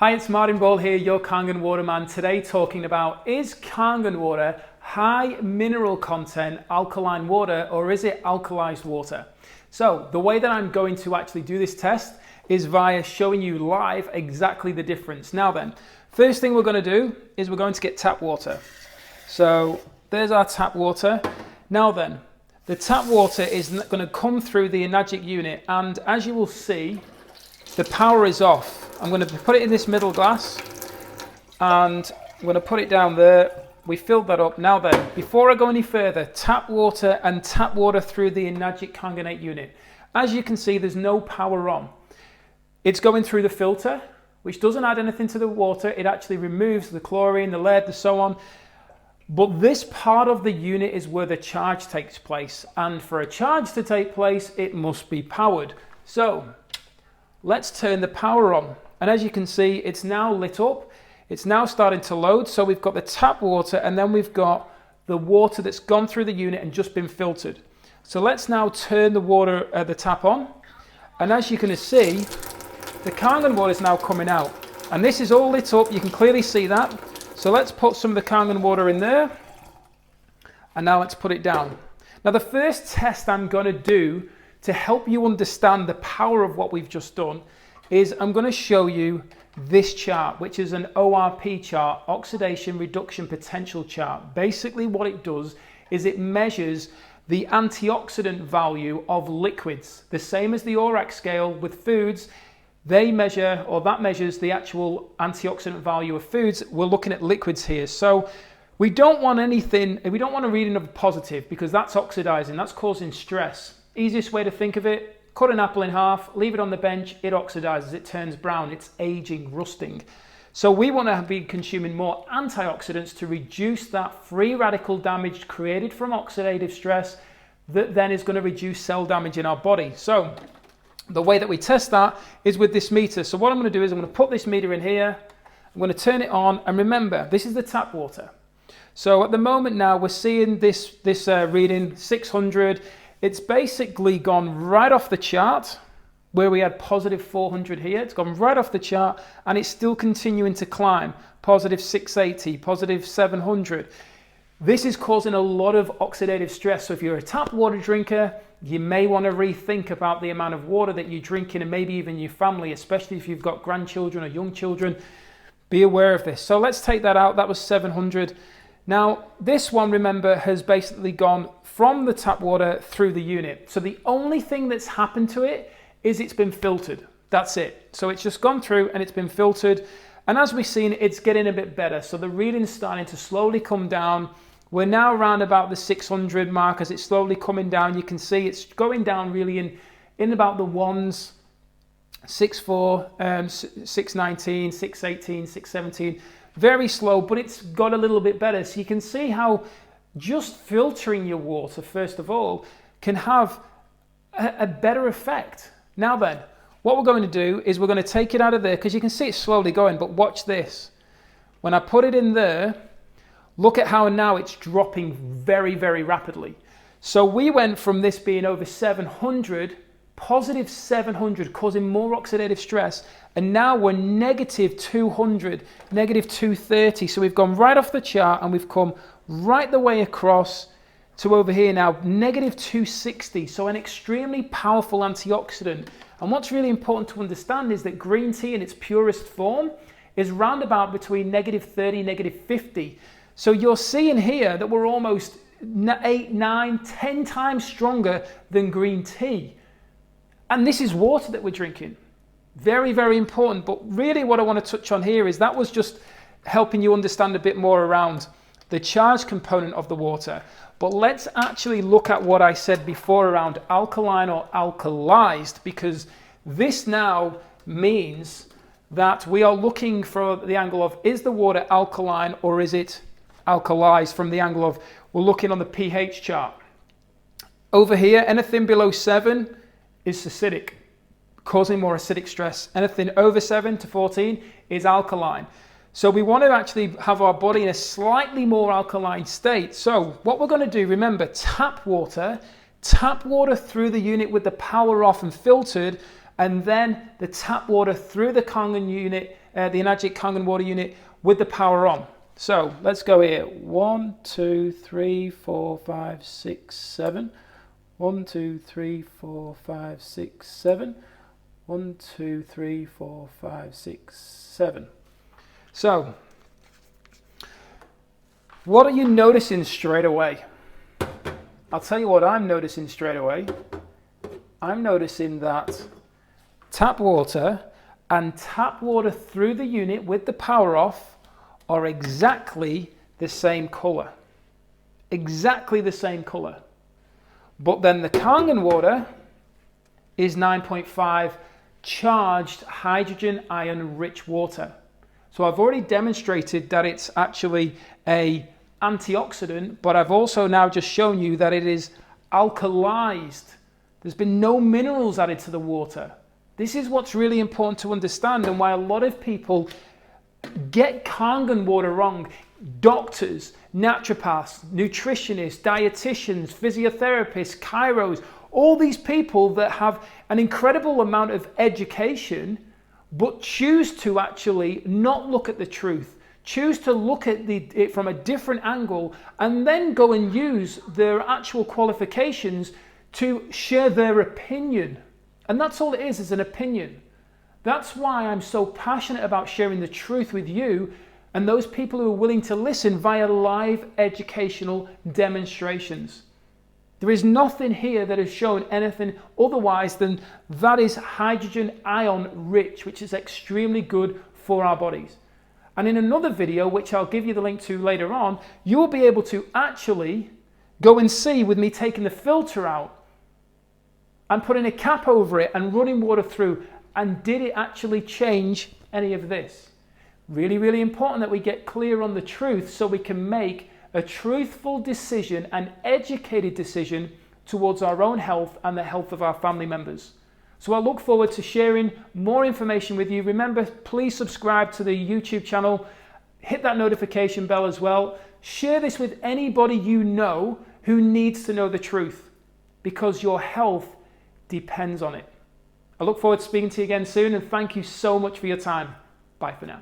Hi, it's Martin Ball here, your Kangen Waterman. Today talking about, is Kangen water high mineral content alkaline water or is it alkalized water? So the way that I'm going to actually do this test is via showing you live exactly the difference. Now then, first thing we're going to do is we're going to get tap water. So there's our tap water. Now then, the tap water is going to come through the Enagic unit, and as you will see, the power is off. I'm going to put it in this middle glass and I'm going to put it down there. We filled that up. Now then, before I go any further, tap water and tap water through the Enagic Kangenate unit. As you can see, there's no power on. It's going through the filter, which doesn't add anything to the water. It actually removes the chlorine, the lead, and so on. But this part of the unit is where the charge takes place. And for a charge to take place, it must be powered. So let's turn the power on. And as you can see, it's now lit up. It's now starting to load. So we've got the tap water and then we've got the water that's gone through the unit and just been filtered. So let's now turn the water, the tap on. And as you can see, the Kangen water is now coming out. And this is all lit up. You can clearly see that. So let's put some of the Kangen water in there. And now let's put it down. Now the first test I'm going to do to help you understand the power of what we've just done is I'm going to show you this chart, which is an ORP chart, oxidation reduction potential chart. Basically what it does is it measures the antioxidant value of liquids, the same as the ORAC scale with foods. They measure, or that measures the actual antioxidant value of foods. We're looking at liquids here. So we don't want anything, we don't want a reading of positive because that's oxidizing, that's causing stress. Easiest way to think of it, cut an apple in half, leave it on the bench, it oxidizes, it turns brown, it's aging, rusting. So we want to be consuming more antioxidants to reduce that free radical damage created from oxidative stress that then is going to reduce cell damage in our body. So the way that we test that is with this meter. So what I'm going to do is I'm going to put this meter in here, I'm going to turn it on, and remember, this is the tap water. So at the moment now we're seeing this reading 600. It's basically gone right off the chart where we had positive 400 here. It's gone right off the chart and it's still continuing to climb. Positive 680, positive 700. This is causing a lot of oxidative stress. So if you're a tap water drinker, you may want to rethink about the amount of water that you're drinking and maybe even your family, especially if you've got grandchildren or young children. Be aware of this. So let's take that out. That was 700. Now, this one, remember, has basically gone from the tap water through the unit. So the only thing that's happened to it is it's been filtered. That's it. So it's just gone through and it's been filtered. And as we've seen, it's getting a bit better. So the reading's starting to slowly come down. We're now around about the 600 mark as it's slowly coming down. You can see it's going down really in about the ones, 6.4, 6.19, 6.18, 6.17. Very slow, but it's got a little bit better. So you can see how just filtering your water, first of all, can have a better effect. Now then, what we're going to do is we're going to take it out of there because you can see it's slowly going, but watch this. When I put it in there, look at how now it's dropping very, very rapidly. So we went from this being over 700, positive 700, causing more oxidative stress, and now we're negative 200, negative 230. So we've gone right off the chart and we've come right the way across to over here now, negative 260. So an extremely powerful antioxidant. And what's really important to understand is that green tea in its purest form is round about between negative 30, negative 50. So you're seeing here that we're almost 8, 9, 10 times stronger than green tea. And this is water that we're drinking. Very, very important. But really what I want to touch on here is that was just helping you understand a bit more around the charge component of the water. But let's actually look at what I said before around alkaline or alkalized, because this now means that we are looking for the angle of, is the water alkaline or is it alkalized, from the angle of, we're looking on the pH chart. Over here, anything below 7 is acidic, causing more acidic stress. Anything over 7 to 14 is alkaline. So we want to actually have our body in a slightly more alkaline state. So what we're going to do, remember, tap water through the unit with the power off and filtered, and then the tap water through the Kangen unit the Enagic Kangen water unit with the power on. So let's go here. 1, 2, 3, 4, 5, 6, 7. 1, 2, 3, 4, 5, 6, 7. 1, 2, 3, 4, 5, 6, 7. So, what are you noticing straight away? I'll tell you what I'm noticing straight away. I'm noticing that tap water and tap water through the unit with the power off are exactly the same color. Exactly the same color. But then the Kangen water is 9.5 charged hydrogen ion rich water. So I've already demonstrated that it's actually a antioxidant, but I've also now just shown you that it is alkalized. There's been no minerals added to the water. This is what's really important to understand, and why a lot of people get Kangen water wrong. Doctors, naturopaths, nutritionists, dietitians, physiotherapists, chiros, all these people that have an incredible amount of education but choose to actually not look at the truth, choose to look at it from a different angle, and then go and use their actual qualifications to share their opinion. And that's all it is an opinion. That's why I'm so passionate about sharing the truth with you and those people who are willing to listen via live educational demonstrations. There is nothing here that has shown anything otherwise than that is hydrogen ion rich, which is extremely good for our bodies. And in another video, which I'll give you the link to later on, you'll be able to actually go and see with me taking the filter out and putting a cap over it and running water through, and did it actually change any of this? Really, really important that we get clear on the truth so we can make a truthful decision, an educated decision towards our own health and the health of our family members. So I look forward to sharing more information with you. Remember, please subscribe to the YouTube channel, hit that notification bell as well. Share this with anybody you know who needs to know the truth, because your health depends on it. I look forward to speaking to you again soon, and thank you so much for your time. Bye for now.